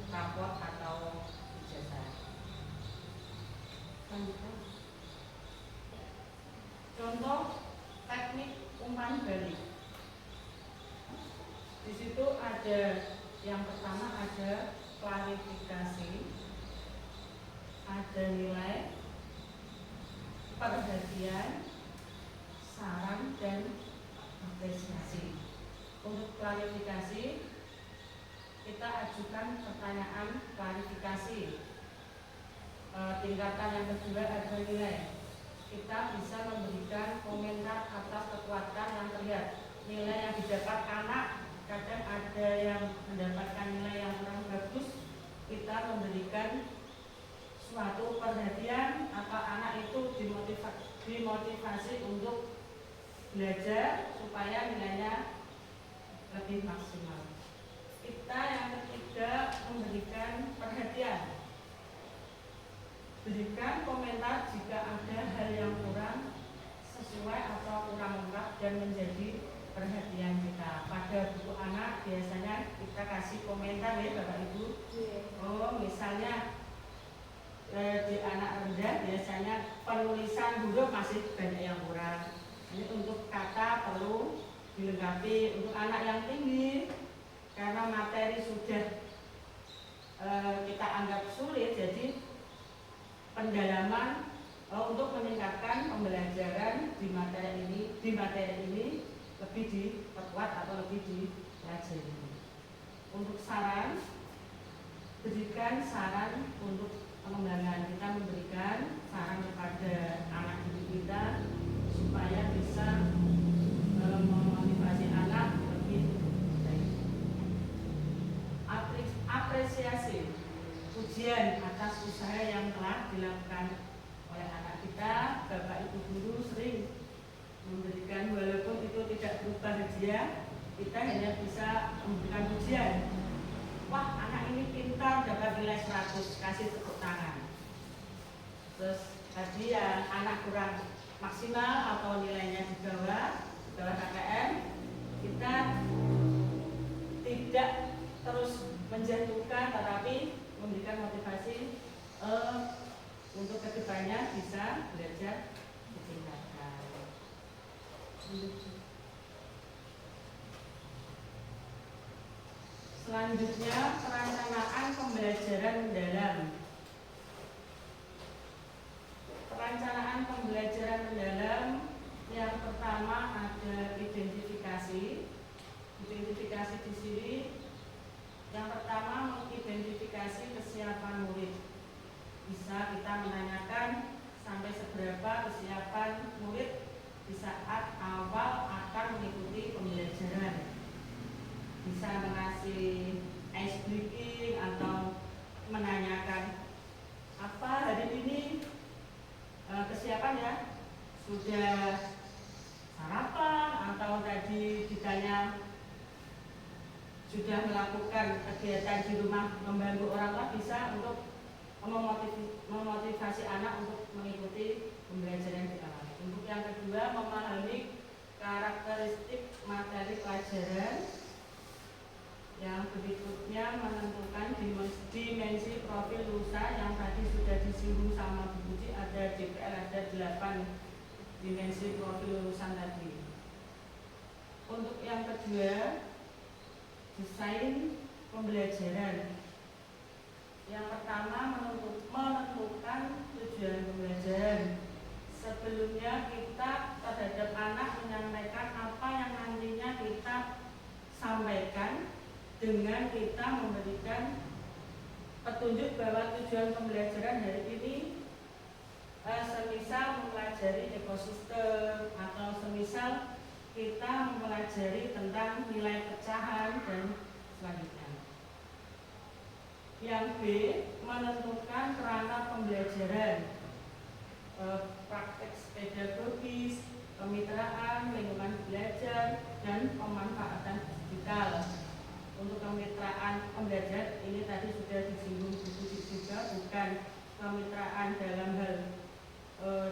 raport atau ijazah. Lanjutkan. Contoh teknik umpan balik. Di situ ada yang pertama ada klarifikasi, ada nilai, perhatian, saran, dan apresiasi. Untuk klarifikasi, kita ajukan pertanyaan klarifikasi. tingkatan yang kedua ada nilai. Kita bisa memberikan komentar atas kekuatan yang terlihat. Nilai yang didapat anak, kadang ada yang mendapatkan nilai yang kurang bagus. Kita memberikan suatu perhatian apa anak itu dimotivasi untuk belajar supaya nilainya lebih maksimal. Kita yang ketiga memberikan perhatian. Berikan komentar jika ada hal yang kurang sesuai atau kurang lengkap dan menjadi perhatian kita. Pada buku anak biasanya kita kasih komentar ya Bapak Ibu. Oh misalnya di anak rendah biasanya penulisan huruf masih banyak yang kurang. Ini untuk kata perlu dilengkapi. Untuk anak yang tinggi karena materi sudah kita anggap sulit, jadi pendalaman untuk meningkatkan pembelajaran di materi ini lebih diperkuat atau lebih dipelajari. Untuk saran, berikan saran untuk pengembangan. Kita memberikan saran kepada anak didik kita supaya bisa memotivasi anak lebih baik. Apresiasi, pujian atas usaha yang telah dilakukan oleh anak kita. Bapak Ibu guru sering memberikan, walaupun itu tidak berupa hadiah, kita hanya bisa memberikan pujian. Wah, anak ini pintar, dapat nilai 100, kasih tepuk tangan. Terus tadi ya anak kurang maksimal atau nilainya di bawah KKM, kita tidak terus menjatuhkan, tetapi memberikan motivasi untuk kedepannya bisa belajar ditingkatkan. Selanjutnya perencanaan pembelajaran mendalam. Perencanaan pembelajaran mendalam yang pertama ada identifikasi. Identifikasi di sini yang pertama mengidentifikasi kesiapan murid. Bisa kita menanyakan sampai seberapa kesiapan murid di saat awal akan mengikuti pembelajaran. Bisa mengasih ice breaking atau menanyakan apa hari ini kesiapan ya, sudah sarapan atau tadi ditanya sudah melakukan kegiatan di rumah membantu orang tua. Bisa untuk memotivasi anak untuk mengikuti pembelajaran di awal. Untuk yang kedua memahami karakteristik materi pelajaran. Yang berikutnya menentukan dimensi profil lulusan yang tadi sudah disinggung sama Bu Puji. Ada DPL, ada 8 dimensi profil lulusan tadi. Untuk yang kedua desain pembelajaran. Yang pertama menentukan tujuan pembelajaran. Sebelumnya kita terhadap anak menyampaikan apa yang nantinya kita sampaikan dengan kita memberikan petunjuk bahwa tujuan pembelajaran hari ini semisal mempelajari ekosistem atau semisal kita mempelajari tentang nilai pecahan dan selanjutnya. Yang B, menentukan kerangka pembelajaran, praktek pedagogis, kemitraan, lingkungan belajar, dan pemanfaatan digital. Untuk kemitraan pembelajaran ini tadi sudah disinggung Bu Puji juga, bukan kemitraan dalam hal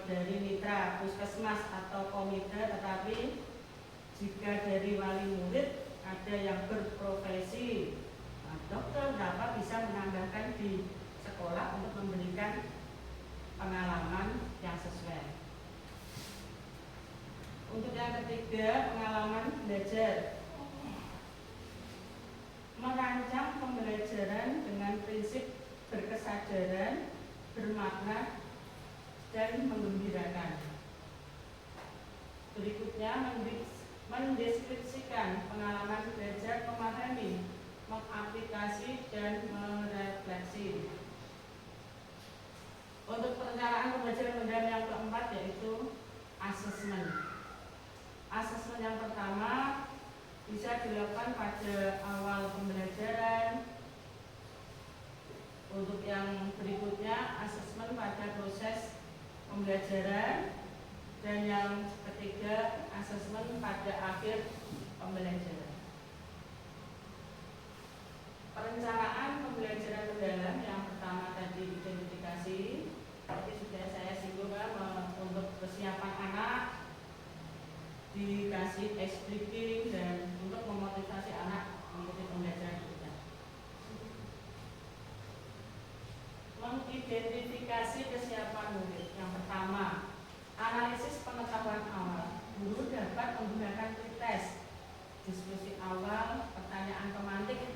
dari mitra puskesmas atau komite, tetapi jika dari wali murid ada yang berprofesi dokter, dapat bisa menambahkan di sekolah untuk memberikan pengalaman yang sesuai. Untuk yang ketiga, pengalaman belajar. Merancang pembelajaran dengan prinsip berkesadaran, bermakna, dan menggembirakan. Berikutnya mendeskripsikan pengalaman belajar, memahami, mengaplikasi, dan merefleksi. Perencanaan pembelajaran mendalam yang keempat yaitu asesmen. Asesmen yang pertama bisa dilakukan pada awal pembelajaran. Untuk yang berikutnya asesmen pada proses pembelajaran, dan yang ketiga asesmen pada akhir pembelajaran. Perencanaan pembelajaran mendalam yang pertama tadi identifikasi, tadi sudah saya singgung untuk persiapan anak, dikasih ice breaking dan untuk memotivasi anak mengikuti pembelajaran kita. Mengidentifikasi kesiapan murid. Yang pertama, analisis pengetahuan awal. Guru dapat menggunakan pretest, diskusi awal, pertanyaan pemancing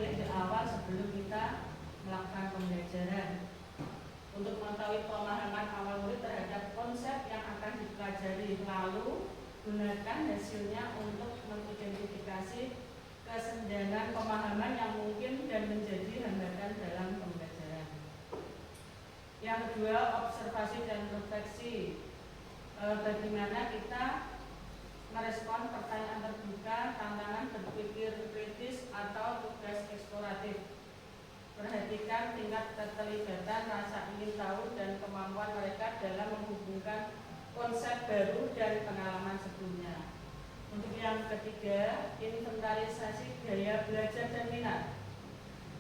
di awal sebelum kita melakukan pembelajaran. Untuk mengetahui pemahaman awal murid terhadap konsep yang akan dipelajari, lalu gunakan hasilnya untuk mengidentifikasi kesenjangan pemahaman yang mungkin dan menjadi hambatan dalam pembelajaran. Yang kedua, observasi dan refleksi. Bagaimana kita merespon pertanyaan terbuka, tantangan berpikir kritis atau tugas eksploratif. Perhatikan tingkat keterlibatan, rasa ingin tahu, dan kemampuan mereka dalam menghubungkan konsep baru dan pengalaman sebelumnya. Untuk yang ketiga, inventarisasi gaya belajar dan minat.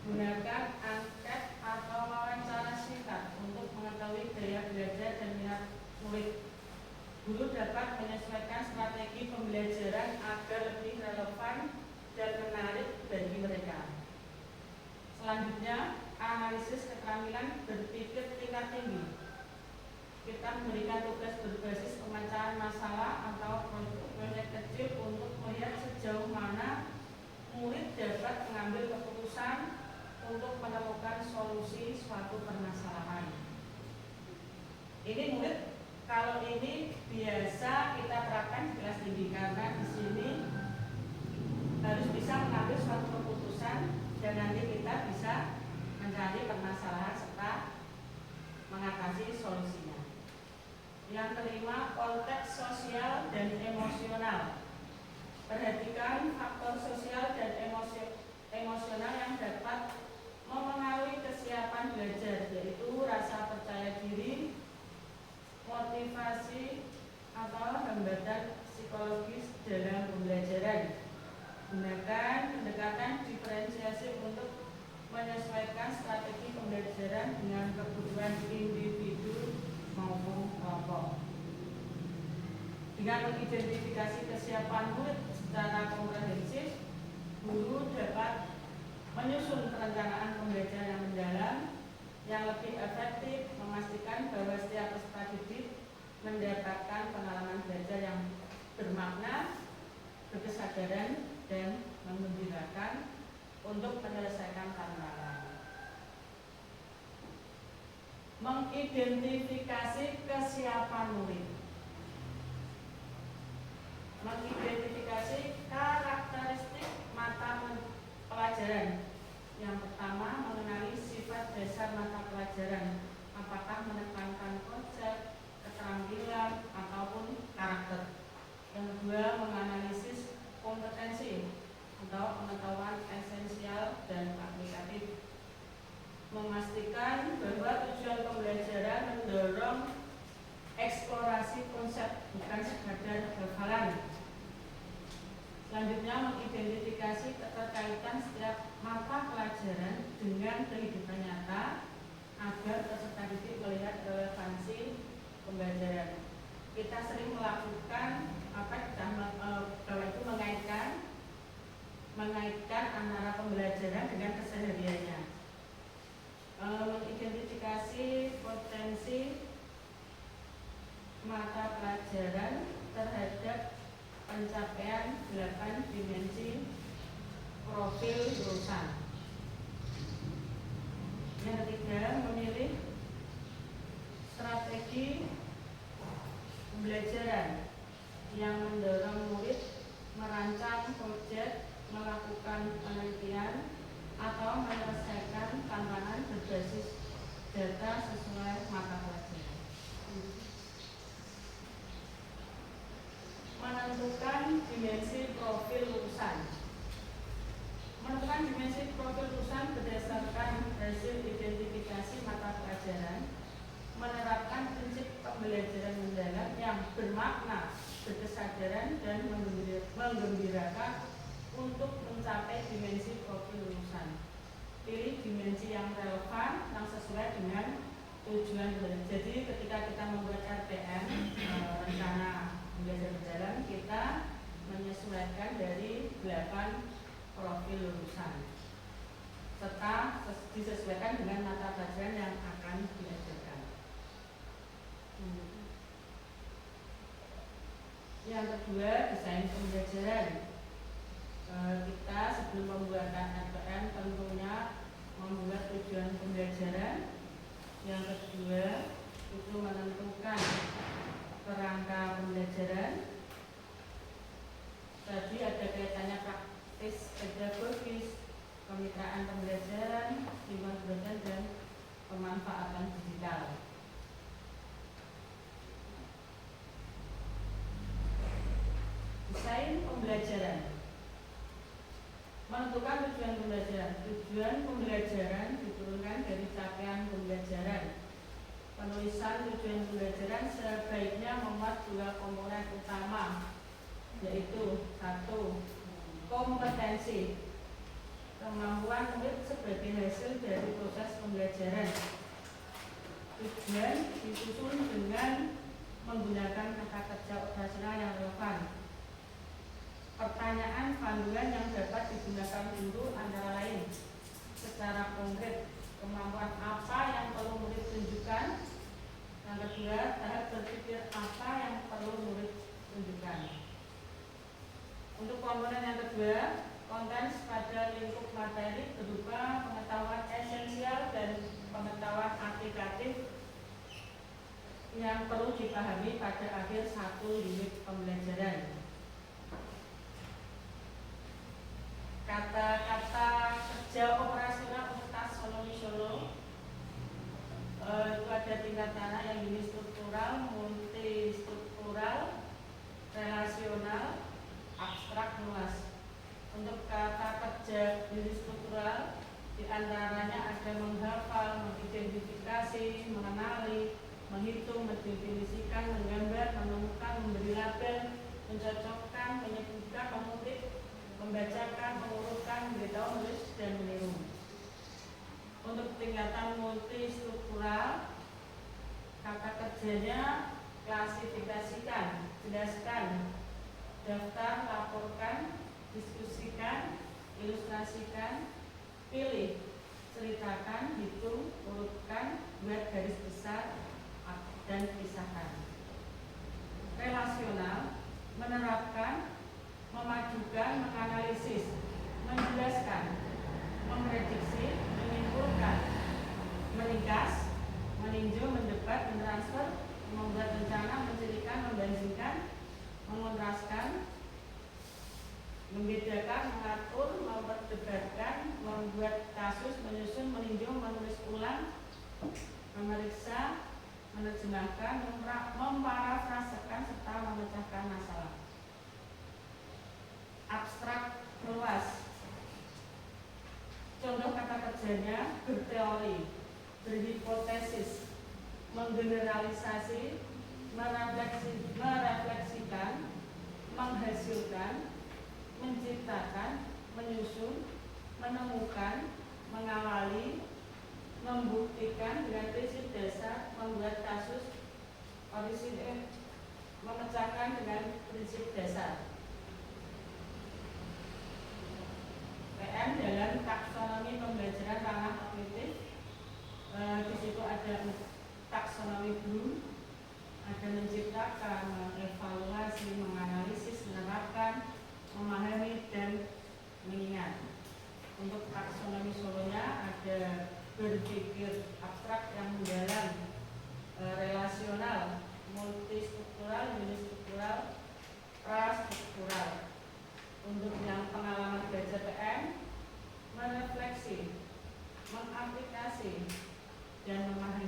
Gunakan angket atau wawancara singkat untuk mengetahui gaya belajar dan minat murid. Guru dapat menyesuaikan strategi pembelajaran agar lebih relevan dan menarik bagi mereka. Selanjutnya, analisis keterampilan berpikir tingkat tinggi. Kita memberikan tugas berbasis pemecahan masalah atau proyek kecil untuk melihat sejauh mana murid dapat mengambil keputusan untuk menemukan solusi suatu permasalahan. Ini murid, kalau ini biasa kita terapkan di kelas tinggi karena di sini harus bisa mengambil suatu keputusan dan nanti kita bisa mencari permasalahan serta mengatasi solusinya. Yang kelima, konteks sosial dan emosional. Perhatikan faktor sosial dan emosional yang dapat memengaruhi kesiapan belajar, yaitu rasa percaya diri, motivasi, atau hambatan psikologis dalam pembelajaran. Gunakan pendekatan diferensiasi untuk menyesuaikan strategi pembelajaran dengan kebutuhan individu maupun kelompok. Dengan mengidentifikasi kesiapan murid secara komprehensif, guru dapat menyusun perencanaan pembelajaran yang mendalam, yang lebih efektif, memastikan bahwa setiap peserta didik mendapatkan pengalaman belajar yang bermakna, berkesadaran, dan menggembirakan untuk menyelesaikan tantangan. Mengidentifikasi kesiapan murid. Mengidentifikasi karakteristik mata pelajaran. Yang pertama, mengenali sifat dasar mata pelajaran, apakah menekankan konsep, keterampilan, ataupun karakter. Yang kedua, menganalisis kompetensi atau pengetahuan esensial dan aplikatif. Memastikan bahwa tujuan pembelajaran mendorong eksplorasi konsep, bukan sekadar hafalan. Selanjutnya, mengidentifikasi keterkaitan setiap mata pelajaran dengan kehidupan nyata agar peserta didik melihat relevansi pembelajaran. Kita sering melakukan bahwa itu mengaitkan antara pembelajaran dengan kesehariannya. Mengidentifikasi potensi mata pelajaran terhadap pencapaian 8 dimensi profil jurusan. Yang ketiga, memilih strategi pembelajaran yang mendorong murid merancang proyek, melakukan penelitian, atau menyelesaikan tantangan berbasis data sesuai mata pelajaran. Menentukan dimensi profil lulusan. Menentukan dimensi profil lulusan berdasarkan hasil identifikasi mata pelajaran, menerapkan prinsip pembelajaran mendalam yang bermakna, berkesadaran, dan menggembirakan untuk mencapai dimensi profil lulusan. Pilih dimensi yang relevan, yang sesuai dengan tujuan belajar. Jadi ketika kita membuat RPM, rencana belajar berjalan, kita menyesuaikan dari 8 profil lulusan serta disesuaikan dengan mata pelajaran yang akan diajarkan. Yang kedua, desain pembelajaran. Kita sebelum pembuatan RPM tentunya membuat tujuan pembelajaran. Yang kedua, itu menentukan kerangka pembelajaran. Tadi ada kaitannya praktis pedagogis, kemitraan pembelajaran, lingkungan belajar, dan pemanfaatan digital. Desain pembelajaran. Menentukan tujuan pembelajaran. Tujuan pembelajaran diturunkan dari capaian pembelajaran. Penulisan tujuan pembelajaran sebaiknya memuat 2 komponen utama, yaitu 1. Kompetensi, kemampuan murid sebagai hasil dari proses pembelajaran. Tujuan disusun dengan menggunakan kata kerja operasional yang relevan. Pertanyaan panduan yang dapat digunakan untuk antara lain secara konkret, kemampuan apa yang perlu murid tunjukkan. Yang kedua, tahap berpikir apa yang perlu murid tunjukkan. Untuk komponen yang kedua, konten pada lingkup materi berupa pengetahuan esensial dan pengetahuan aplikatif yang perlu dipahami pada akhir 1 unit pembelajaran. Kata-kata kerja operasional untuk taksonomi Solo itu ada tingkatannya, yang ini struktural, multistruktural, relasional, abstrak, luas. Untuk kata kerja diri struktural diantaranya ada menghafal, mengidentifikasi, mengenali, menghitung, mendefinisikan, menggambar, menemukan, memberi label, mencocokkan, menyebutkan, mengutip, membacakan, mengurutkan, memberitahu, menulis, dan meniru. Untuk tingkatan multistruktural, kata kerjanya klasifikasikan, jelaskan, daftar, laporkan, diskusikan, ilustrasikan, pilih, ceritakan, hitung, urutkan, buat garis besar, dan pisahkan. Relasional, menerapkan, memajukan, menganalisis, menjelaskan, memprediksi, menyimpulkan, meringkas, meninjau, mendebat, mentransfer, membuat rencana, mencirikan, membandingkan, mengontraskan, membedakan, mengatur, memperdebatkan, membuat kasus, menyusun, meninjau, menulis ulang, memeriksa, menerjemahkan, memparafrasekan, serta memecahkan masalah. Abstrak, luas. Contoh kata kerjanya: berteori, berhipotesis, menggeneralisasi, merefleksikan, menghasilkan, menciptakan, menyusun, menemukan, mengawali, membuktikan dengan prinsip dasar, membuat kasus, orisinil, memecahkan dengan prinsip dasar. PM dalam taksonomi pembelajaran ranah kognitif, di situ ada taksonomi Bloom, ada menciptakan, mengevaluasi, menganalisis, menerapkan, memahami, dan mengingat. Untuk taksonomi Solonya ada berpikir abstrak yang mendalam, relasional, multistruktural, unistruktural, prastruktural. Untuk yang pengalaman belajar PM, merefleksi, mengaplikasi, dan memahami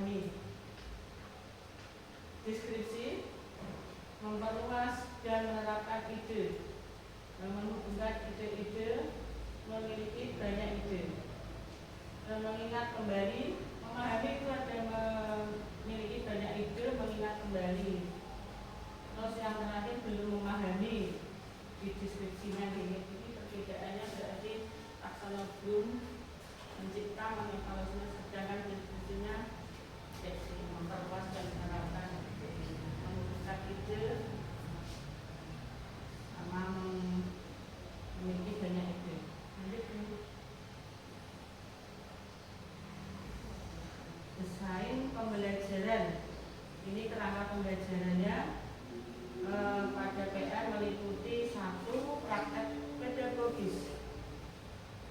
pembelajaran. Ini kerangka pembelajarannya. Pada PN meliputi 1. Praktek pedagogis,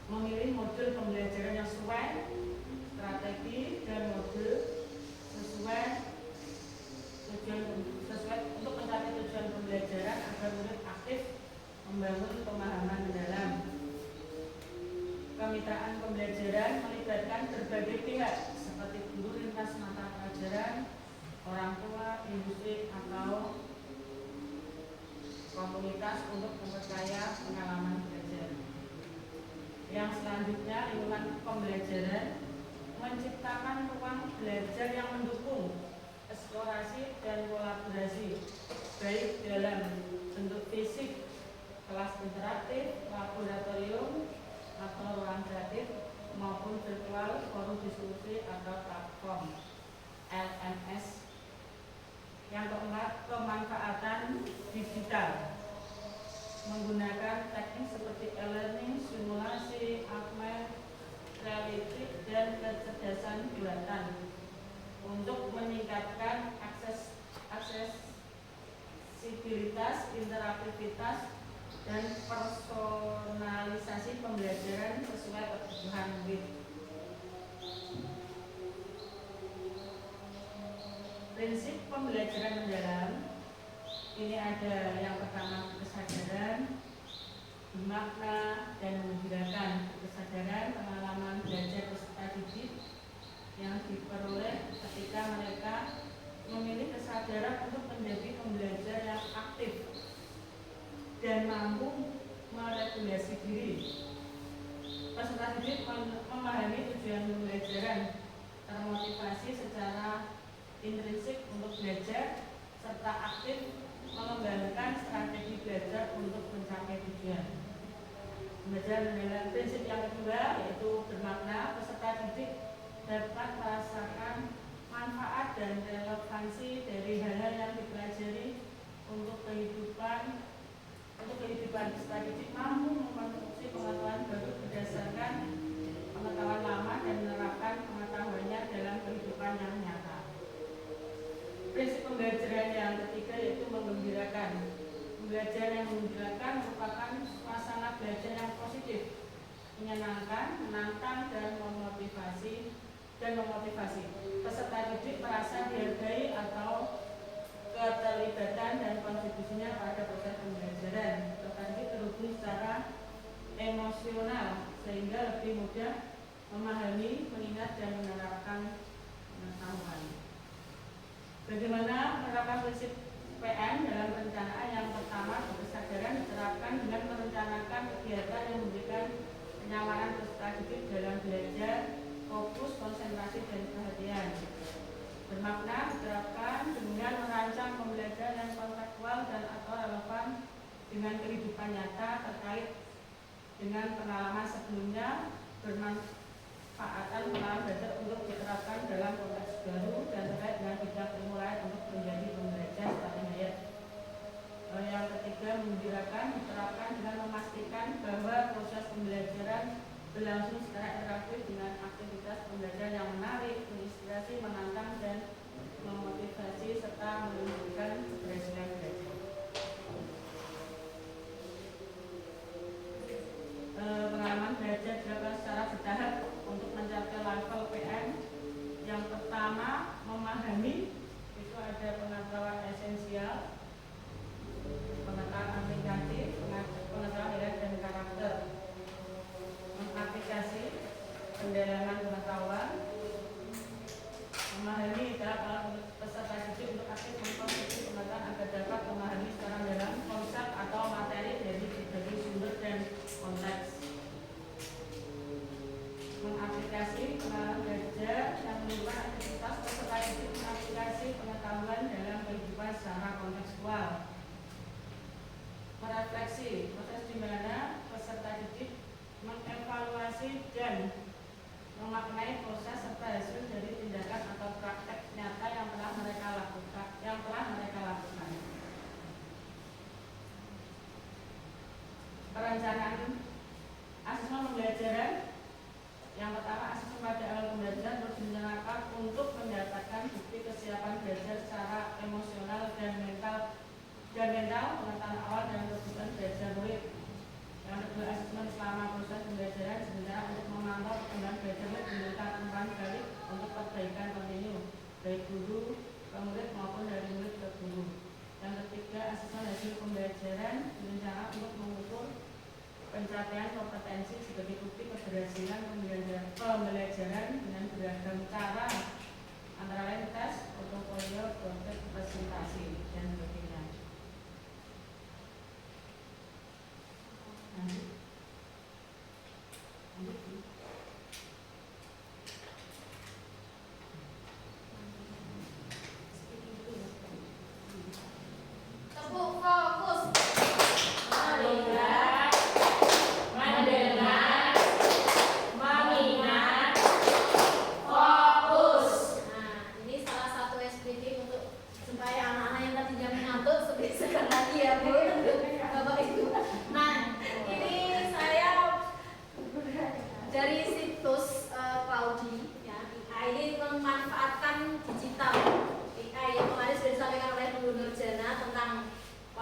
memilih model pembelajaran yang sesuai strategi dan model sesuai untuk mencapai tujuan pembelajaran agar murid aktif membangun pemahaman mendalam. Kemitraan pembelajaran melibatkan berbagai pihak seperti guru lintas mata pelajaran, orang tua, industri atau komunitas untuk memperkaya pengalaman belajar. Yang selanjutnya, lingkungan pembelajaran menciptakan ruang belajar yang mendukung eksplorasi dan kolaborasi, baik dalam bentuk fisik, kelas interaktif, laboratorium, atau ruang kreatif, maupun virtual, forum diskusi atau platform LMS. Yang keempat, pemanfaatan digital menggunakan teknik seperti e-learning, simulasi, augmented reality, dan kecerdasan buatan untuk meningkatkan aksesibilitas, interaktivitas, dan personalisasi pembelajaran sesuai kebutuhan murid. Prinsip pembelajaran mendalam ini ada yang pertama, kesadaran, bermakna, dan menggembirakan. Kesadaran pengalaman belajar peserta didik yang diperoleh ketika mereka memilih kesadaran untuk menjadi pembelajar yang aktif dan mampu meregulasi diri. Peserta didik memahami tujuan pembelajaran, termotivasi secara intrinsik untuk belajar, serta aktif mengembangkan strategi belajar untuk mencapai tujuan. Belajar mendalam. Prinsip yang kedua yaitu bermakna. Peserta didik dapat merasakan manfaat dan relevansi dari hal-hal yang dipelajari untuk kehidupan. Peserta didik mampu memproduksi pengetahuan baru berdasarkan pengetahuan lama dan menerapkan pengetahuannya dalam kehidupan yang nyata. Prinsip pembelajaran yang ketiga yaitu menggembirakan. Belajar yang menggembirakan merupakan suasana belajar yang positif, menyenangkan, menantang, dan memotivasi. Peserta didik merasa dihargai atau keterlibatan dan kontribusinya pada proses pembelajaran. Peserta didik terhubung secara emosional sehingga lebih mudah memahami, mengingat, dan menerapkan pengetahuan. Bagaimana menerapkan prinsip PN dalam perencanaan? Yang pertama, kesadaran diterapkan dengan merencanakan kegiatan yang memberikan kenyamanan peserta didik dalam belajar, fokus, konsentrasi, dan perhatian. Bermakna diterapkan dengan merancang pembelajaran yang kontekstual dan atau relevan dengan kehidupan nyata terkait dengan pengalaman sebelumnya. Bermanfaatan pengalaman belajar untuk diterapkan dalam konteks baru dan terkait dengan bidang ilmu lain untuk menjadi pembelajar secara hayat. Yang ketiga, menggembirakan diterapkan dengan memastikan bahwa proses pembelajaran berlangsung secara interaktif dengan aktivitas pembelajaran yang menarik, menginspirasi, menantang, dan memotivasi serta menunjukkan keberhasilan belajar. Pengalaman belajar dilakukan secara bertahap untuk mencapai level PN. Yang pertama, memahami, itu ada pengetahuan esensial, pengetahuan aplikatif, pengetahuan nilai dan karakter. Mengaplikasi, pendalaman pengetahuan. Memahami adalah peserta didik untuk aktif mengkonsumsi pengetahuan agar dapat memahami secara mendalam konsep atau materi dari berbagai sumber dan konteks. Mengaplikasi pengalaman belajar yang menimbulkan aktivitas peserta didik mengaplikasi pengetahuan dalam kehidupan secara konteks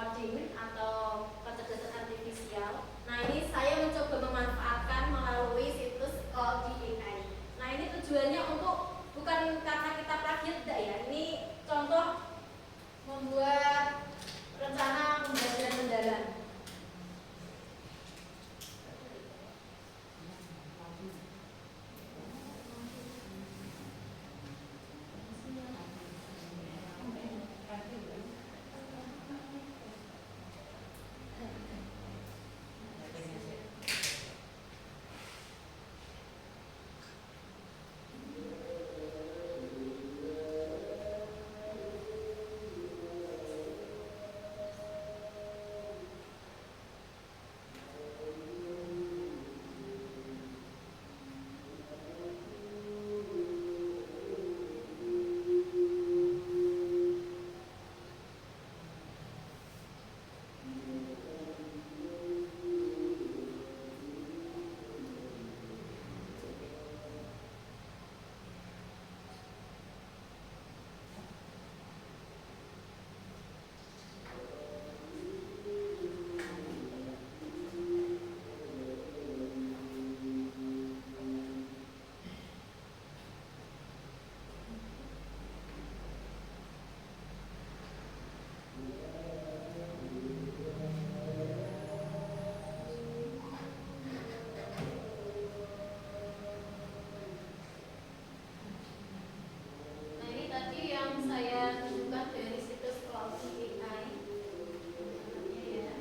coding atau kecerdasan artifisial. Nah, ini saya mencoba memanfaatkan melalui situs Cody AI. Nah, ini tujuannya untuk bukan karena kita plagiat tidak ya. Ini contoh membuat rencana pembelajaran mendalam. Saya tunjukkan dari situs Cody AI. Ya.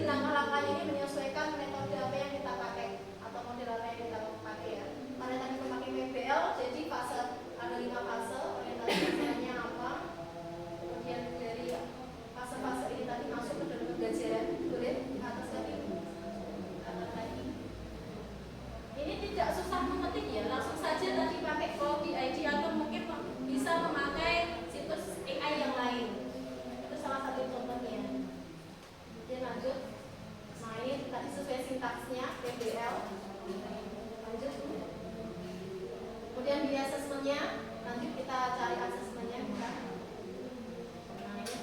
Langkah-langkahnya ini menyesuaikan metode apa yang kita pakai atau model apa yang kita pakai ya. Pada Kemudian di asesmennya, lanjut kita cari asesmennya. Nah, ini